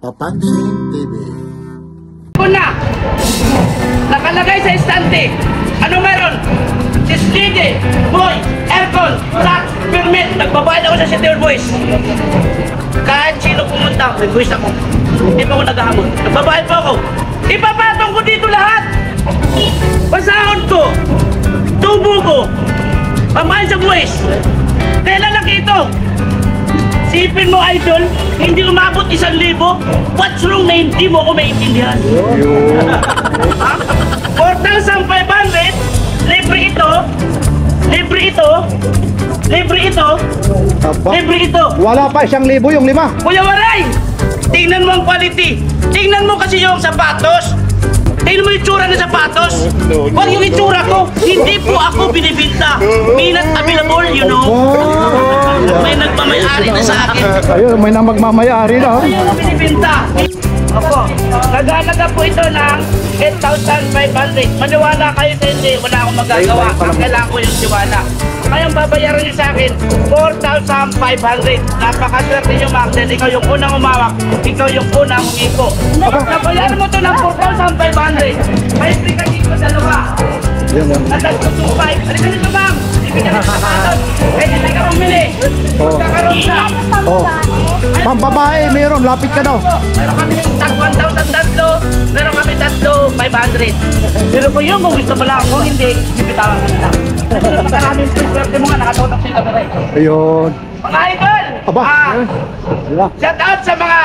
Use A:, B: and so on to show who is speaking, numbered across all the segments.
A: Papansin TV.
B: Una, nakalagay sa estante. Ano meron? STD, boy, aircon, tax, permit. Nagbabayad ako sa City Hall Boys. Kahit sino pumunta, may buwis ako. Hindi pa ako naghahamon. Nagbabayad po ako. Ipapatong ko dito lahat. Pasahod ko. Tubo ko. Pamain sa buwis. Kailan lang ito? Sipin mo, idol, hindi umabot 1,000. What's wrong na hindi mo ako maintindihan? 4,500, libre ito, libre ito, libre ito, libre ito.
C: Wala pa 1,000 yung 5.
B: Kuya Waray, tingnan mo ang quality. Tingnan mo kasi yung sapatos. Tingnan mo yung itsura ng sapatos. Huwag yung itsura ko. Hindi po ako binibinta. May not available, you know. May nagmamayari na sa akin.
C: Ayun, may na magmamayari na.
B: Ayun ang binibinta. Opo, nag-aalaga po ito ng 8,500. Maniwala kayo sa hindi, wala akong magagawa. Ang kailangan ko yung tiwala. Kayang babayaran niyo sa akin, 4,500. Napakaswerte niyo, Magdel. Ikaw yung unang umawak. Ikaw yung unang umipo. Nabayaran mo ito ng 4,500. May free ka dito sa dalawa. Nag-2,500. Halika nito, ma'am. Ibigyan ng sapatos. Pwede na ka bumili. Magkakaroon na.
C: Oh. Pambabae, meron. Lapit ka daw.
B: Meron kami tag 1,000 tatlo. Meron kami tatlo 500. Pero kung yung kung gusto mo lang, kung hindi, bibitawan ka na. Maraming swerte mo nga, nakatutok sa kamera.
C: Ayun.
B: Mga idol!
C: Aba.
B: Shout out sa mga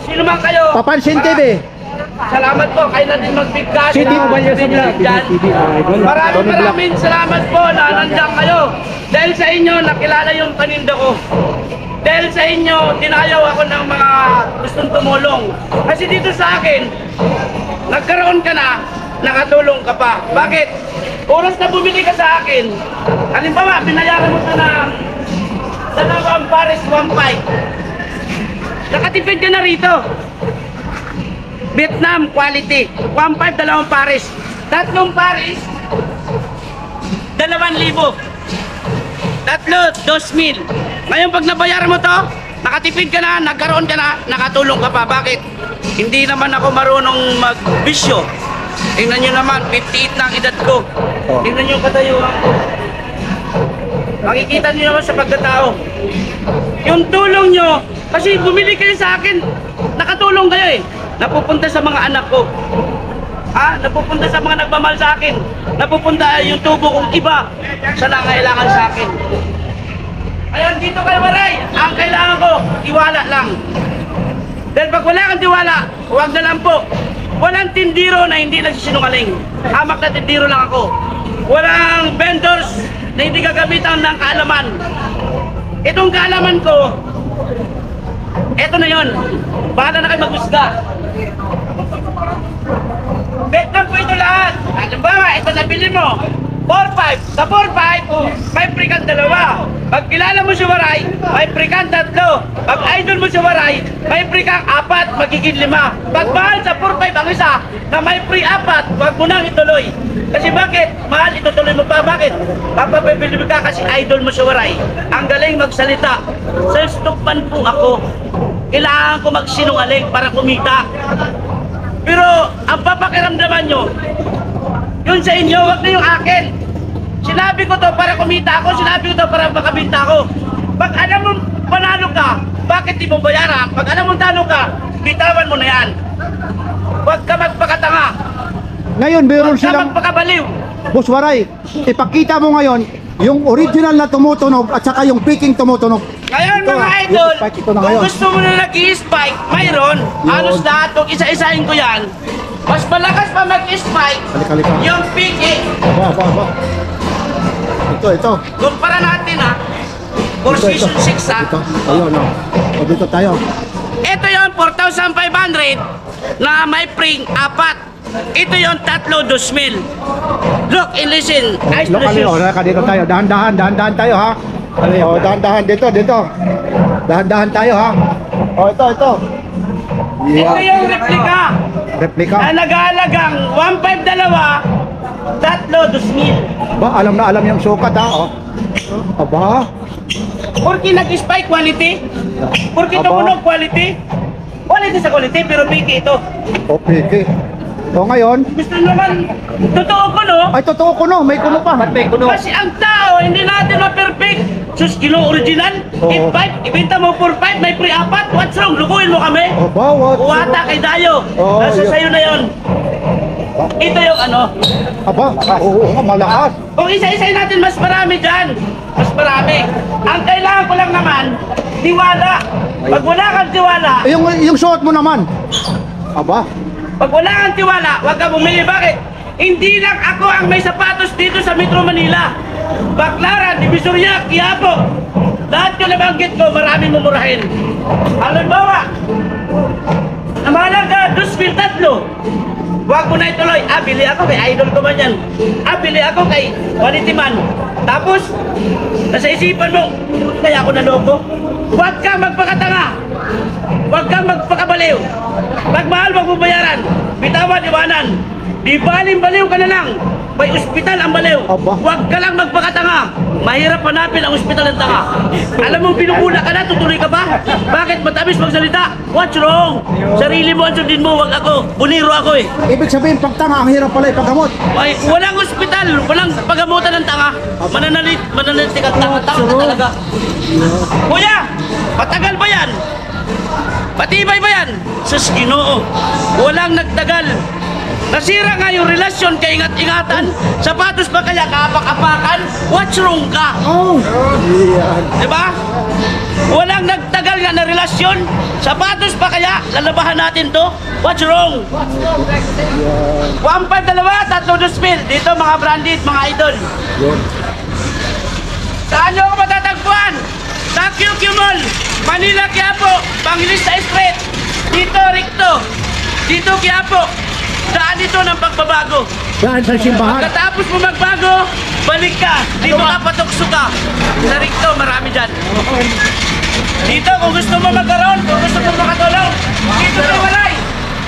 B: sino man kayo.
C: Papansin TV.
B: Salamat po, kayo na din magbigkas.
C: City Mobile sa vlog.
B: Maraming salamat po na nandiyan kayo. Dahil sa inyo, nakilala yung paninda ko. Dahil sa inyo, tinayaw ako ng mga gustong tumulong. Kasi dito sa akin, nagkaroon ka na, nakatulong ka pa. Bakit? Oras na bumili ka sa akin, halimbawa, binayaran mo ito ng 2 pares, 1.5. Nakatipid ka na rito. Vietnam quality, 1.5, 2 pares. 3 pares, 2,000. 3, 2,000. Ngayon pag nabayaran mo to, nakatipid ka na, nagkaroon ka na, nakatulong ka pa. Bakit? Hindi naman ako marunong magbisyo. Tingnan nyo naman, 58 na ang edad ko. Tingnan nyo yung katayuan ko. Makikita nyo naman sa pagkatao. Yung tulong nyo, kasi bumili kayo sa akin, nakatulong kayo eh. Napupunta sa mga anak ko. Napupunta sa mga nagmamahal sa akin. Napupunta yung tubo kong iba sa nangailangan sa akin. Ayan, dito kayo, Waray. Ang kailangan ko, tiwala lang. Dahil pag wala kang tiwala, huwag na lang po. Walang tindiro na hindi nagsisinungaling. Hamak na tindiro lang ako. Walang vendors na hindi gagamitan ng kaalaman. Itong kaalaman ko, eto na yon. Bahala na kayo maghusga. Vietnam po ito lahat. Halimbawa, ito nabili mo. 4-5. Sa 4-5, may free kang 2. Pag kilala mo si Waray, may free kang 3. Pag idol mo si Waray, may free kang 4, magiging 5. Pag mahal sa 4-5 ang isa, na may free 4, wag mo nang ituloy. Kasi bakit? Mahal, itutuloy mo pa. Bakit? Papapabili ka kasi idol mo si Waray. Ang galing magsalita. Self-stokpan po ako. Kailangan ko magsinungaling para kumita. Pero ang papakiramdaman nyo, yun sa inyo, wag na yung akin. Sinabi ko to para kumita ako, sinabi ko to para makabinta ako. Pag alam mo panalo ka, bakit di mo bayaran? Pag alam mo talo ka, bitawan mo na yan. Huwag ka magpakatanga.
C: Ngayon, meron
B: Huwag ka
C: silang...
B: magpakabaliw.
C: Boss Waray, ipakita mo ngayon yung original na tumutunog at saka yung peking tumutunog.
B: Ngayon
C: Ito
B: mga
C: na,
B: idol,
C: yung spike ito na
B: kung
C: ngayon.
B: gusto mo na nag-i-spike, mayroon. Halos lahat, kung isa-isahin ko yan, mas malakas pa mag-spike
C: Halika.
B: yung peking.
C: Aba. Ito.
B: Kumpara natin ha, for season 6 ha.
C: Ito. Ayun, no. O, dito tayo.
B: Ito yung 4,500 na may pring 4. Ito yung 3,2,000. Look and listen. Eyes to the shoes.
C: Dito tayo. Dahan-dahan tayo, ha. O, dahan-dahan dito. Dahan-dahan tayo, ha. O, ito.
B: Ito yung replika.
C: Replika.
B: Na nag-aalagang 1,500, 2,000.
C: Ba, alam na alam yung sukat, ha. O. Aba.
B: Porque nag-spike quality? Porque
C: Aba.
B: tumunog quality? Quality sa quality, pero piki ito.
C: O, piki. So ngayon,
B: Gusto naman, totoo ko no?
C: ay totoo kuno, may kuno pa.
B: Kasi ang tao, hindi natin ma-perfect. Sus, kilo original,
C: Oo.
B: 8.5, ibenta mo 4.5, may free 4. What's wrong? Lukuhin mo kami.
C: O, bawat.
B: Uwata kay Dayo.
C: Oo,
B: Nasa
C: yun.
B: sayo na yon. Ito yung ano.
C: Aba, oo, malakas.
B: Kung isa-isay natin, mas marami dyan. Mas marami. Ang kailangan ko lang naman, tiwala. Pag wala kang tiwala,
C: Eh, yung suot mo naman. Aba,
B: pag wala kang tiwala, huwag ka bumili. Bakit? Hindi lang ako ang may sapatos dito sa Metro Manila. Baclaran, Divisoria, Quiapo. Lahat yung nabanggit ko, maraming mumurahin. Halimbawa, namahalang ka, 2,300. Huwag mo na ituloy. Bili ako kay idol ko man yan. Bili ako kay quality man. Tapos, nasa isipan mo, kaya ako naloko. Huwag kang magpakatanga. Huwag kang magpakabaliw. Pag mahal, wag mo bayaran. Bitawan, iwanan. Di baling-baliw ka na lang. May ospital ang baliw.
C: Aba.
B: Huwag ka lang magpakatanga. Mahirap hanapin ang ospital ng tanga. Alam mo, pinupula ka na, tutuloy ka pa. Bakit matamis magsalita? What's wrong? Sarili mo ang sundin mo, wag ako. Buniro ako eh.
C: ibig sabihin, pagtanga, ang hirap pala ipaggamot.
B: Ay, walang ospital, walang pagamutan ng tanga. Mananalitik at tanga ka talaga. Kuya, matagal ba yan? Matibay ba yan? Sus, Ginoo, walang nagtagal. Nasira nga yung relasyon, kaingat-ingatan. Sapatos ba kaya kapak-apakan? What's wrong ka?
C: Oh, yan.
B: Diba? Walang nagtagal nga na relasyon. Sapatos pa kaya? Lalabahan natin to? What's wrong? 1.5, 2, 3 Dito mga branded, mga idol.
C: Yun.
B: Saan nyo ako matatagpuan? Sa QQ Mall, Manila, Quiapo, Pangilista Street. Dito, Ricto. Dito, Quiapo. Daan dito ng pagbabago.
C: Saan sa simbahan?
B: Katapos mo magbago, balik ka. Dito ka, patukso ka. Sa Ricto, marami dyan. Dito, kung gusto mo magkaroon, kung gusto mo makatulong, dito sa Walay.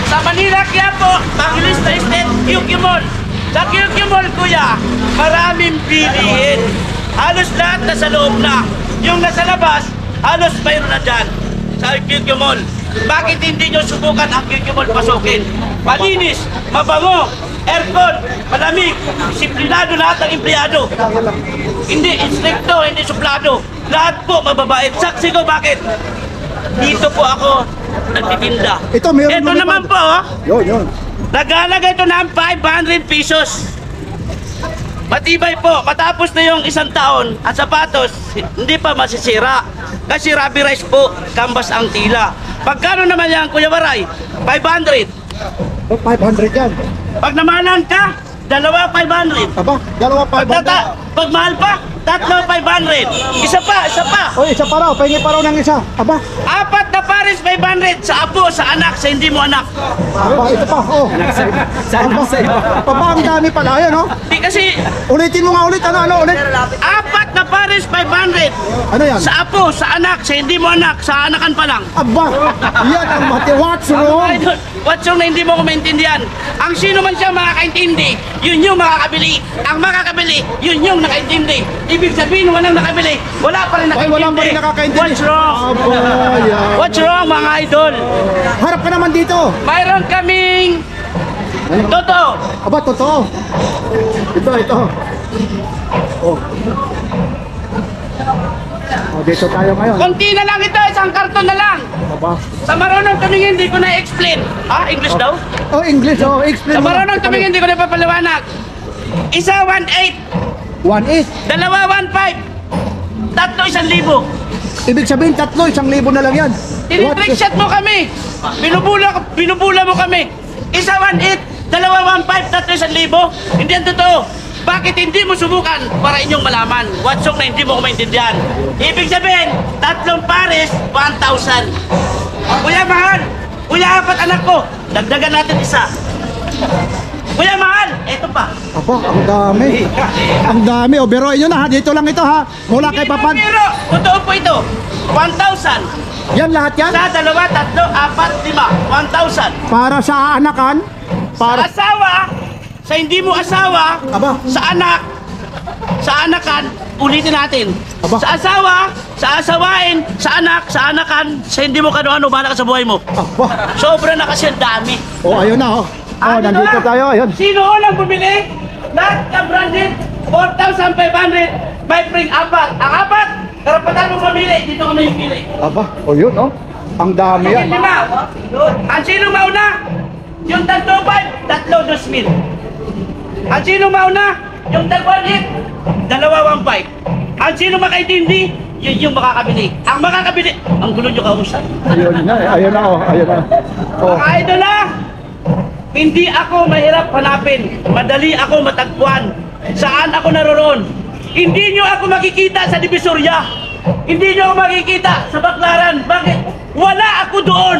B: Sa Manila, Quiapo, Pangilista Street, QQ Mall. Sa QQ Mall, kuya, maraming bilihin. Halos lahat nasa loob na. Yung nasa labas, halos mayroon na dyan. Sa QQ Mall. Bakit hindi nyo subukan ang QQ Mall pasukin? Malinis, mabango, aircon, malamig, disiplinado lahat ng empleyado. Hindi instricto, hindi suplado. Lahat po mababait. Saksi ko bakit? Dito po ako nagtitinda.
C: Ito, meron
B: Ito
C: lumipad.
B: naman po, oh.
C: Yun.
B: Nag-aalaga ito ng 500 pesos. Matibay po, matapos na yung isang taon at sapatos, hindi pa masisira. Kasi Rabi Rice po, kambas ang tila. Pagkano naman yan, Kuya Waray? 500.
C: Oh, 500 yan.
B: Pag namahalan ka, dalawa 500.
C: Aba, dalawa pa.
B: Pag mahal pa, tatlo 500. Isa pa.
C: O, isa pa raw. Pahingi pa raw ng isa. Aba,
B: Apat na pares 500 sa apo, sa anak, sa hindi mo anak.
C: aba, ito pa. Oh. Aba, ang dami pala. Ayan, oh.
B: Di kasi,
C: Ulitin mo nga ulit. Ano ulit?
B: apat na pares 500.
C: Ano yan?
B: Sa apo, sa anak, sa hindi mo anak, sa anakan pa lang.
C: Aba, yan ang mati. What's wrong?
B: Idol, what's wrong na hindi mo ko maintindihan? Ang sino man siya makakaintindi, yun yung makakabili. Ang makakabili, yun yung nakaintindi. Ibig sabihin, walang nakabili, wala pa rin
C: Ay,
B: nakaintindi.
C: walang pa rin nakakaintindi.
B: What's wrong?
C: Aba, yan.
B: What's wrong, mga idol?
C: Harap ka naman dito.
B: Mayroon kaming totoo.
C: Aba, totoo. Ito. Oh. Oh, dito tayo ngayon.
B: Konti na lang ito, isang karton na lang.
C: Aba.
B: Sa marunong tumingin, hindi ko na-explain. English daw?
C: Oh, English. Oh, explain
B: Sa
C: mo.
B: marunong tumingin, hindi ko na papaliwanag. Isa, 1.8.
C: 1.8.
B: Dalawa, 1.5. Tatlo, 1,000.
C: Ibig sabihin, 1,000 na lang yan.
B: Tinitrick shot mo kami. Binubula mo kami. Isa 1.8, dalawa 1.5, tatlo 1,000. Hindi yan totoo. Bakit hindi mo subukan para inyong malaman? What's wrong na hindi mo ko maintindihan? Ibig sabihin, tatlong pares, 1,000. Kuya Mahal, Kuya apat anak ko, dagdagan natin isa. Kuya Mahal, eto pa.
C: Aba, ang dami. Ang dami. O, biruin nyo na ha. Dito lang ito ha. Mula kay Papan.
B: Pero, totoo po ito. 1,000.
C: Yan lahat yan?
B: Sa dalawa, tatlo, apat, lima. 1,000.
C: Para sa anakan.
B: Sa
C: Para...
B: asawa, sa hindi mo asawa,
C: Aba.
B: sa anak, sa anakan, ulitin natin.
C: Aba.
B: Sa asawa, sa asawain, sa anak, sa anakan, sa hindi mo kano-ano, bahala ka sa buhay mo.
C: Aba.
B: Sobra na kasi ang dami.
C: Oh, ayun na oh. Oh,
B: Dito
C: nandito
B: na.
C: tayo, ayun.
B: Sino unang bumili? Lahat na branded, 4,500, may free apat. Ang apat, karapatan mo mamili, dito ka na yung pili.
C: Aba, oh yun oh. Ang dami yan.
B: Sige, lima. Ang sino mauna? Yung tatlo 5, tatlo 2,000. Ang sino mauna? Yung tag-1,8, dalawa 1,500. Ang sino makaintindi? Yun yung makakabili. Ang makakabili, ang gulo nyo kausap.
C: Ayun na, ayun na oh, ayun na. Oh.
B: Mga idol na, hindi ako mahirap hanapin. Madali ako matagpuan. Saan ako naroon? Hindi nyo ako makikita sa Divisoria. Hindi nyo ako makikita sa Baclaran. Bakit? Wala ako doon.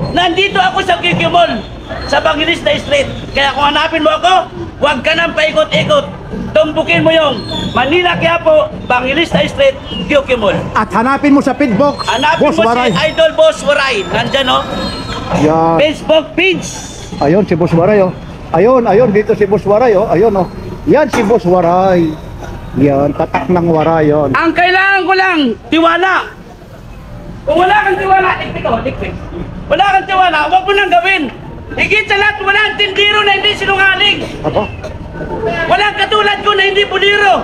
B: Nandito ako sa QQ Mall, sa Bangilista Street. Kaya kung hanapin mo ako, huwag ka nang paikot-ikot. Tumbukin mo yung Manila Quiapo, Bangilista Street, QQ Mall.
C: At hanapin mo sa pitbox,
B: Hanapin
C: Boss
B: mo
C: Waray.
B: si Idol Boss Waray. Nandyan o.
C: Yan.
B: Facebook page.
C: Ayun si Boss Waray oh. Ayun, ayun dito si Boss Waray oh. Ayun oh. Yan si Boss Waray. Yan, tatak ng Waray yon.
B: Ang kailangan ko lang, tiwala. Kung wala kang tiwala, likpit. Wala kang tiwala, huwag mo nang gawin. Higit sa lahat, wala ang tindiro na hindi sinungaling.
C: Aba.
B: Walang katulad ko na hindi buliro.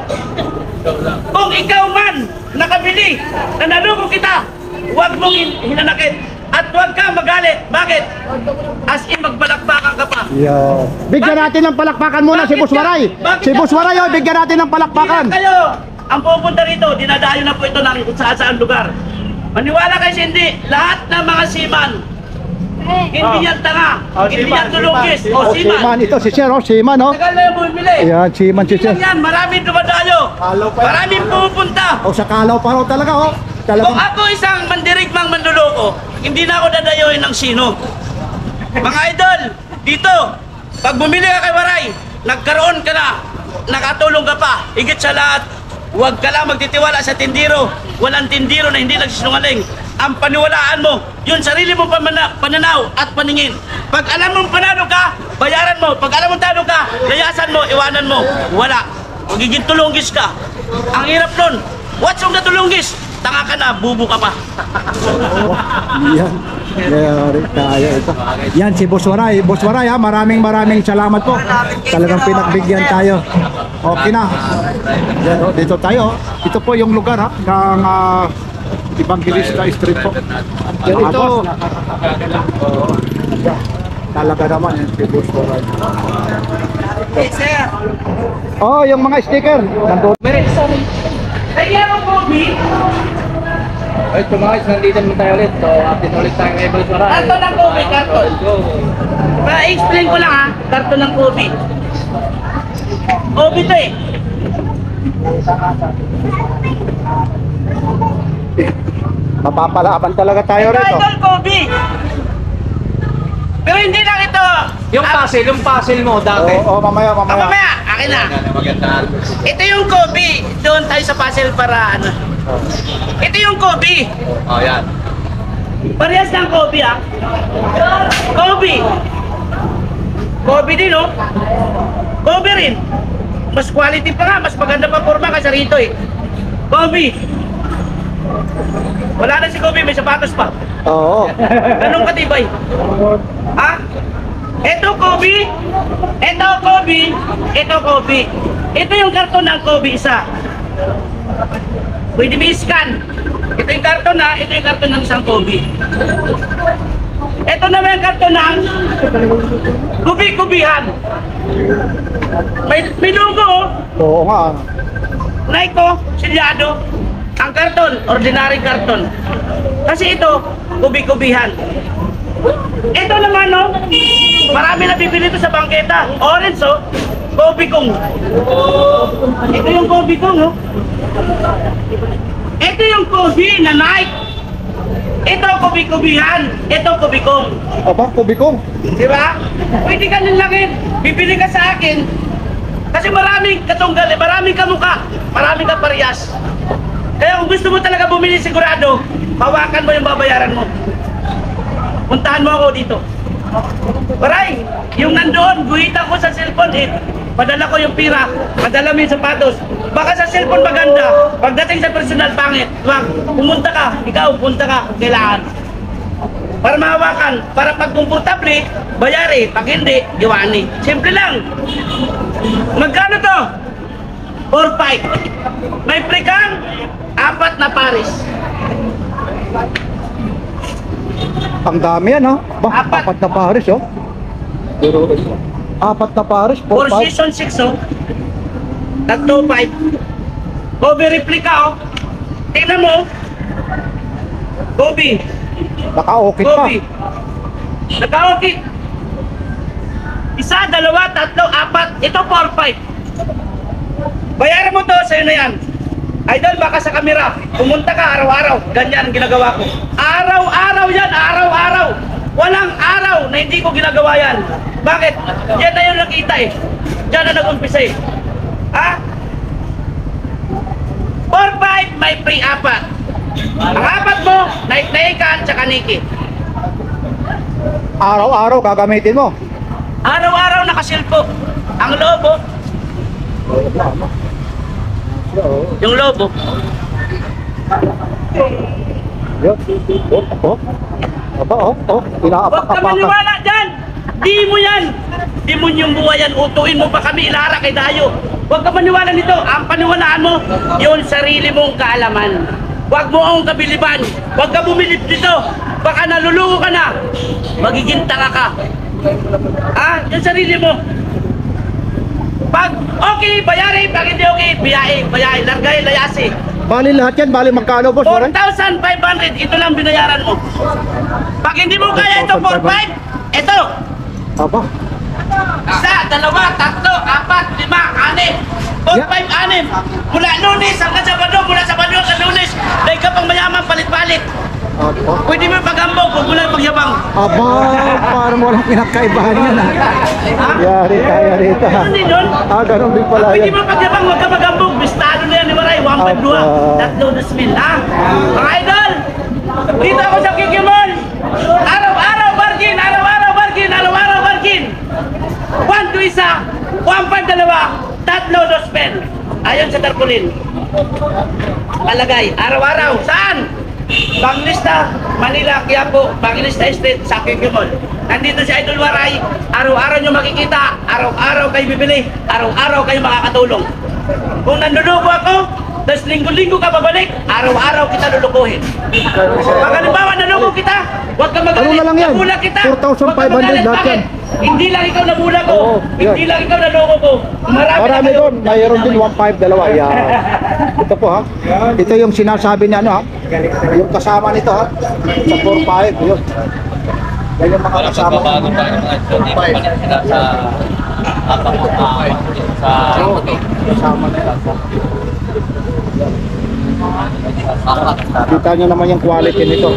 B: Kung ikaw man nakabili, na naloko kita, huwag mong hinanakit. At huwag kang magalit. Bakit? As in, magbalakbakan ka pa.
C: Yan. Bigyan natin ng palakpakan muna si
B: Bakit
C: Boss
B: ka?
C: Waray.
B: Bakit
C: Si
B: ka?
C: Boss Waray oh, bigyan natin ng palakpakan.
B: Hindi lang kayo ang pupunta rito, dinadayo na po ito ng saan lugar. Maniwala kayo hindi, lahat ng mga seaman, hindi yan tanga, hindi yan tulungkis, o
C: Oh, Seaman
B: seaman.
C: ito si Sir oh, Seaman oh.
B: Tagal na yung bumili.
C: Ayan, Seaman si
B: Hindi
C: Sir.
B: lang yan, maraming dumadayo. Maraming pupunta.
C: Oh, sa Kalaw pa raw talaga oh.
B: Kung
C: Talagang
B: ako isang mandirigmang manluloko, hindi na ako dadayuhin ng sino. Mga idol, dito, pag bumili ka kay Waray, nagkaroon ka na, nakatulong ka pa, higit sa lahat, huwag ka lang magtitiwala sa tindiro. Walang tindiro na hindi nagsisinungaling. Ang paniwalaan mo, yung sarili mong pananaw at paningin. Pag alam mong panalo ka, bayaran mo. Pag alam mong talo ka, layasan mo, iwanan mo. Wala. Magiging tulunggis ka. Ang hirap nun. What's wrong na tulunggis? Tanga ka na, bubo ka pa.
C: yan. Yari tayo ito. Yan si Boss Waray. Boss Waray ha, maraming salamat po. Talagang pinagbigyan tayo. Okay na. Yan, oh, dito tayo. Ito po yung lugar ha, ng Evangelista Street po. Yan ito. Talaga naman yan si Boss Waray. Oh, yung mga sticker. Nandun.
B: Kaya mo, Bobby,
D: Alright, so mga guys, nandito naman tayo ulit. So, update ulit tayo kay Boss Waray.
B: karton ng Kobe, karton.
D: Let's go.
B: Ma-explain ko lang ha, karton ng Kobe. Kobe to eh.
C: Mapapalaban talaga tayo
B: Ito,
C: rito.
B: idol Kobe. Pero hindi lang ito.
D: Yung puzzle mo dati.
C: Oo, mamaya.
B: Mamaya, akin na. Ito yung Kobe. Doon tayo sa puzzle para ano. Ito yung Kobe.
D: Oh, yan.
B: Parehas ng Kobe ah. Kobe. Kobe din oh. Kobe rin. Mas quality pa nga, mas maganda pa forma kaysa rito eh. Kobe. Wala na si Kobe, may sapatos pa.
C: Oo.
B: Ganun katibay. Ha? Ito Kobe. Ito Kobe. Ito Kobe. Ito yung karton ng Kobe isa. Pwede mo i-scan. Ito yung karton na, ito yung karton ng isang Kobe. Ito naman yung karton ng kubi-kubihan. May logo oh.
C: Oo nga.
B: Nike oh, silyado. Ang karton, ordinary karton. Kasi ito, kubi-kubihan. Ito naman oh, marami na bibili ito sa bangketa. Orange oh, Kobe Kong. Ito yung Kobe Kong oh. Ito yung Kobe na Nike. Ito kubi-kubihan. Ito Kobe Kong.
C: Aba, kubikong.
B: Di ba? Pwede ka nilangin. Bibili ka sa akin. Kasi maraming katunggal, maraming kamukha, maraming kaparehas. Kaya kung gusto mo talaga bumili sigurado, hawakan mo yung babayaran mo. Puntahan mo ako dito. Paray, yung nandoon, guhitan ko sa cellphone eh. padala ko yung pira, padala mo yung sapatos. Baka sa cellphone maganda, pagdating sa personal pangit, wag, pumunta ka, ikaw punta ka kung kailangan. Para mahawakan, para pag komportable, bayari, pag hindi, iwani. Simple lang. Magkano to? 4-5. May free kang 4 na pares.
C: Ang dami yan, ha? Ba,
B: Apat.
C: 4 na pares, oh. Pero, 4 na pares,
B: 4
C: 4-5.
B: season 6, oh. Tatlo 5. Kobe replica, oh. Tingnan mo. Kobe.
C: Naka-okay pa.
B: Kobe. Naka-okay. 1, 2, 3, 4. Ito 4-5. Bayaran mo to, sa'yo na yan. Idol, baka sa kamera. Pumunta ka araw-araw. Ganyan ang ginagawa ko. Araw-araw yan, araw-araw. Walang araw na hindi ko ginagawa yan. Bakit? Diyan na yung nakita eh. Diyan na nag-umpisa eh. Ha? 4-5, may free 4. Ang 4 mo, naik-naikan, tsaka niki.
C: Araw-araw gagamitin mo.
B: Araw-araw nakasilpo. Ang lobo, yung lobo.
C: Yun. Oh. Aba, oh.
B: Huwag ka
C: Inaapak-apakan.
B: maniwala dyan! Di mo yan! Di mo yung buhay yan, utuin mo pa kami, ilara kay Dayo. Huwag ka maniwala nito. Ang paniwalaan mo, yung sarili mong kaalaman. Huwag mo akong kabiliban. Huwag ka bumilip dito. Baka nalulungo ka na. Magiging tanga ka. Yung sarili mo. Pag okay, bayari. Pag hindi okay, biyahe. Largay, layasi.
C: Bali lahat yan, bali magkano, boss? Waray?
B: 4,500. Ito lang binayaran mo. Pag hindi mo kaya ito 4,500, ito.
C: Aba.
B: 1, 2, 3, 4, 5, 6. 4, 5, 6. Mula Lunes hanggang Sabado, mula Sabado hanggang Lunes. Dahil ka pang mayaman, palit-palit.
C: Aba.
B: Pwede mo pag-ambog, huwag mo lang pagyabang.
C: Aba, parang walang pinagkaibahan yan, ha? Yari kaya rito, ha?
B: Ganun din yun.
C: Ganun din pala
B: Pwede
C: yan.
B: mo pagyabang, huwag ka mag-ambog. Bistado na yan ni Maray, 1,500. Tatlo na smil, ha? Mga idol, dito ako sa Kikimon. Araw-araw bargain, araw-araw bargain, araw-araw bargain. 1 to 1, 1,500, 2, tatlo na spell. Ayon sa tarpaulin. Palagay, araw-araw. Saan? Banglista, Manila, Quiapo, Banglista Estate, sa Kikimon. Nandito si Idol Waray. Araw-araw nyo makikita. Araw-araw kayo bibili. Araw-araw kayo makakatulong. Kung nanluluko ako, tapos linggo-linggo ka babalik, araw-araw kita lulukuhin. Pag halimbawa naluko kita, huwag ka magalit.
C: Ano na lang yan?
B: Nabulag kita.
C: 4,500
B: Huwag ka magalit.
C: lahat
B: Bakit?
C: yan.
B: Hindi lang ikaw nabulag ko.
C: Oo, yun.
B: Hindi lang ikaw naloko ko. Marami na
C: Marami
B: kayo.
C: doon, mayroon din 1.5, dalawa. Yan. Ito po, ha? Ito yung sinasabi niya, ano, ha? Yung kasama nito, ha? Sa 4.5, yun. Yan yung mga kasama.
D: Bago pa yung mga ito, di ba palit sila sa
C: Kasama nila. Kita nyo naman yung quality nito.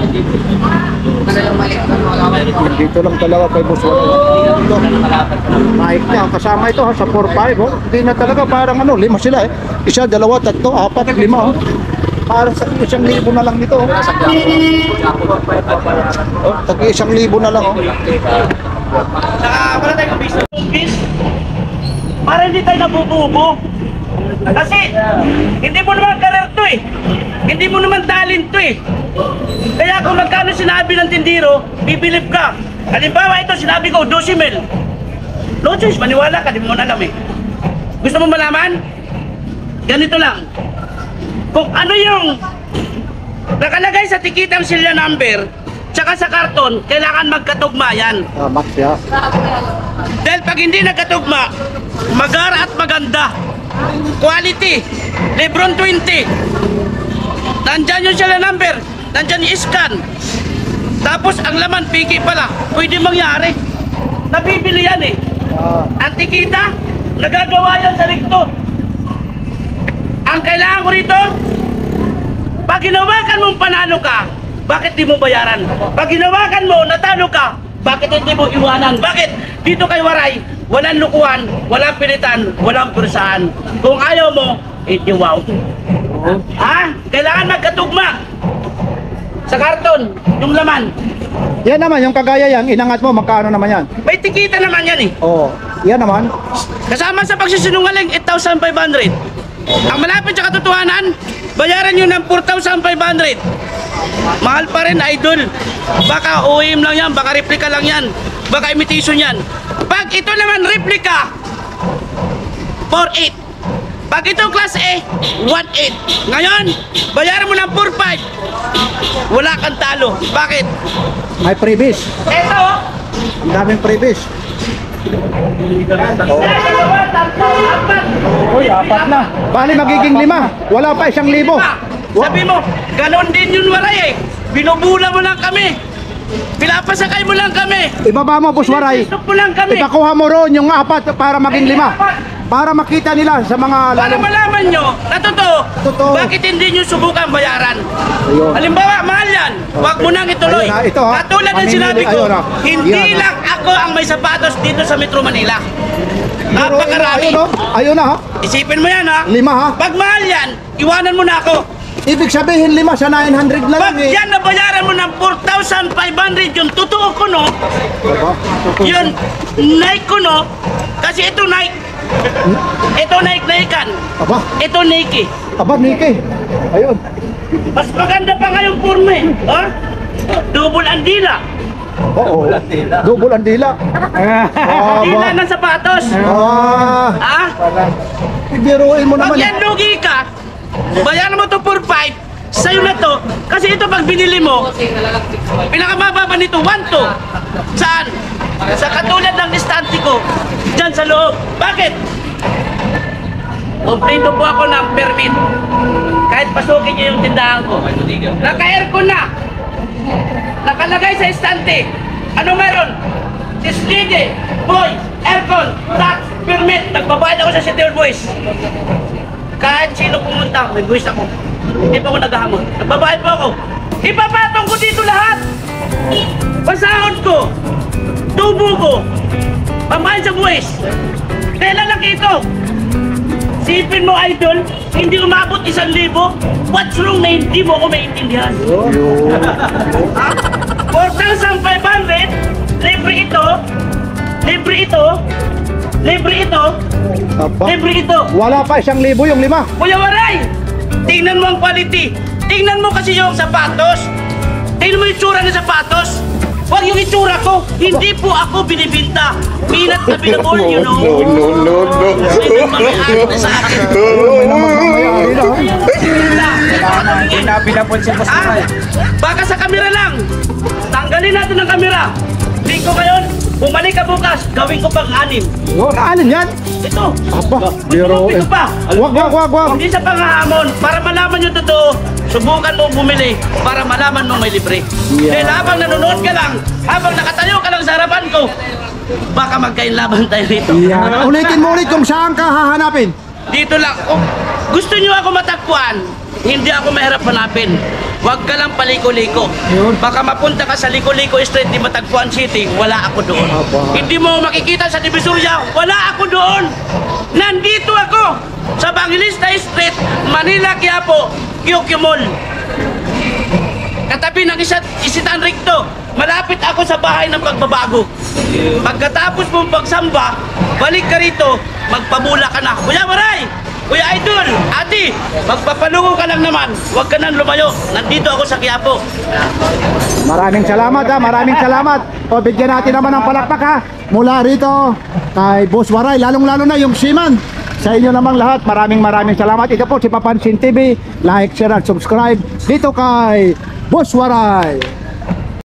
C: Dito lang talaga kay Boss Waray. Ito, mic niya. Kasama ito, ha? Sa 4.5, oh. Hindi na talaga parang ano, 5 sila, eh. 1, 2, 3, 4, 5, oh. Parang sa 1,000 na lang nito, oh. Oh, tag 1,000 na lang, oh.
B: Saka wala tayong business. Para hindi tayo nabububo. Kasi hindi mo naman karir to eh. Hindi mo naman talent to eh. Kaya kung magkano sinabi ng tindiro, bibilip ka. Halimbawa ito sinabi ko, 12,000. No choice, maniwala ka, di mo alam eh. Gusto mo malaman? Ganito lang. Kung ano yung nakalagay sa tikitang serial number, tsaka sa karton, kailangan magkatugma yan.
C: Max, ya.
B: Dahil pag hindi nagkatugma, magara at maganda. Quality. Lebron 20. Nandyan yung serial number. Nandyan yung scan. Tapos ang laman, piki pala. Pwede mangyari. Nabibili yan eh. Antikita, nagagawa yan sa rekto. Ang kailangan ko rito, pag ginawakan mong panalo ka, bakit di mo bayaran? Pag ginawakan mo, natalo ka, bakit hindi mo iwanan? Bakit? Dito kay Waray, walang lukuhan, walang pilitan, walang pursaan. Kung ayaw mo, iti wow. Kailangan magkatugma. Sa karton, yung laman.
C: Yan naman, yung kagaya yan, inangat mo, magkano naman yan?
B: May tikita naman yan eh.
C: Oo. Yan naman.
B: Kasama sa pagsisinungaling, 8,500. Ang malapit sa katotohanan, bayaran nyo ng 4,500. Mahal pa rin, idol. Baka OEM lang yan, baka replica lang yan, baka imitation yan. Pag ito naman replica, 4,800. Pag ito class A, 1,800. Ngayon, bayaran mo ng 4,500. Wala kang talo. Bakit?
C: May previous.
B: Ito,
C: Ang daming previous.
B: dalawa, tatlo, apat.
C: Uy, apat na. Bali magiging 5. Wala pa 1,000.
B: Sabi mo, ganon din yun Waray eh. Binubula mo lang kami. Pinapasakay mo lang kami.
C: Ibaba mo, Boss Waray.
B: Pinasok mo lang kami.
C: Ipakuha mo roon yung 4 para maging 5. Para makita nila sa mga
B: Para malaman nyo na totoo,
C: Totoo.
B: bakit hindi nyo subukan bayaran?
C: Ayun.
B: Halimbawa, mahal yan. Huwag mo nang ituloy.
C: Ayun na, ito, ha.
B: Katulad ng
C: Mamimili,
B: sinabi ko,
C: ayun, ha.
B: hindi
C: Yan, ha.
B: lang ako ang may sapatos dito sa Metro Manila.
C: Pero,
B: Napakarami.
C: ayun, ayun na ha.
B: Isipin mo yan ha.
C: 5 ha.
B: Pag mahal yan, iwanan mo na ako.
C: Ibig sabihin 5 sa 900 na lang
B: Pag
C: eh.
B: yan nabayaran mo ng 4,500, yung totoo ko no,
C: Aba,
B: yun Nike ko no, kasi ito Nike. Ito Nike-Nikean.
C: aba,
B: Ito Nike.
C: Nike. Ayun.
B: Mas maganda pa ngayong forma eh. Ha? Double ang dila.
C: Oo. Double ang dila.
B: Dila ng sapatos.
C: Ah,
B: Ha?
C: biruin mo
B: Pag
C: naman.
B: yan lugi ka, bayaran mo to 4,500. Sa'yo na to. Kasi ito pag binili mo, pinakamababa nito 1,200. Saan? Sa katulad ng istante ko, dyan sa loob. Bakit? Kompleto po ako ng permit. Kahit pasukin niyo yung tindahan ko. Naka-aircon na. Nakalagay sa istante. Ano meron? Display, boy, aircon, tax, permit. Nagbabayad ako sa City Hall Boys. Kahit sino pumunta, may buwis ako. Hindi pa ako naghahamon. Nagbabayad po ako. Ipapatong ko dito lahat. Pasahod ko. Tubo ko. Pambayad sa buwis. Kailan lang ito? Sipin mo, idol, hindi umabot 1,000. What's wrong na hindi mo ako maintindihan? Ha? 4,500, libre ito, libre ito, libre ito,
C: Aba.
B: libre ito.
C: Wala pa 1,000 yung 5.
B: Kuya Waray, tingnan mo ang quality. Tingnan mo kasi yung sapatos. Tingnan mo yung itsura ng sapatos. Huwag yung itsura ko. Hindi po ako binibinta. Minat na binabol, you know. May mga na sa akin.
D: Pinapon si Boss
B: Ah, baka sa kamera lang. Tanggalin natin ang kamera. Lingko ngayon, bumalik ka bukas, gawin ko pang 6.
C: Oh, alin yan?
B: Ito.
C: Aba,
B: Ito pa.
C: Wag.
B: Hindi sa panghahamon, para malaman yung totoo, subukan mo bumili para malaman mo may libre.
C: Yeah.
B: Dahil habang nanonood ka lang, habang nakatayo ka lang sa harapan ko, baka magkainlaban tayo dito.
C: Yan. Ulitin mo ulit kung saan ka hahanapin.
B: Dito lang. Kung gusto nyo ako matagpuan, hindi ako mahirap hanapin. Huwag ka lang paliko-liko.
C: Yun.
B: Baka mapunta ka sa Liko-Liko Street di Matagpuan City, wala ako doon.
C: Aba.
B: Hindi mo makikita sa Divisoria, wala ako doon. Nandito ako sa Bangilista Street, Manila, Quiapo, QQ Mall. Katabi ng Isitan Recto, malapit ako sa bahay ng pagbabago. Pagkatapos mong pagsamba, balik ka rito, magpabula ka na. Kuya Waray! Kuya Idol! Ate! Magpapalungo ka lang naman. Huwag ka nang lumayo. Nandito ako sa Quiapo.
C: Maraming salamat ha, maraming salamat. O bigyan natin naman ng palakpak ha. Mula rito kay Boss Waray, lalong-lalo na yung Seaman. Sa inyo namang lahat, maraming salamat. Ito po si Papansin TV. Like, share at subscribe dito kay Boss Waray.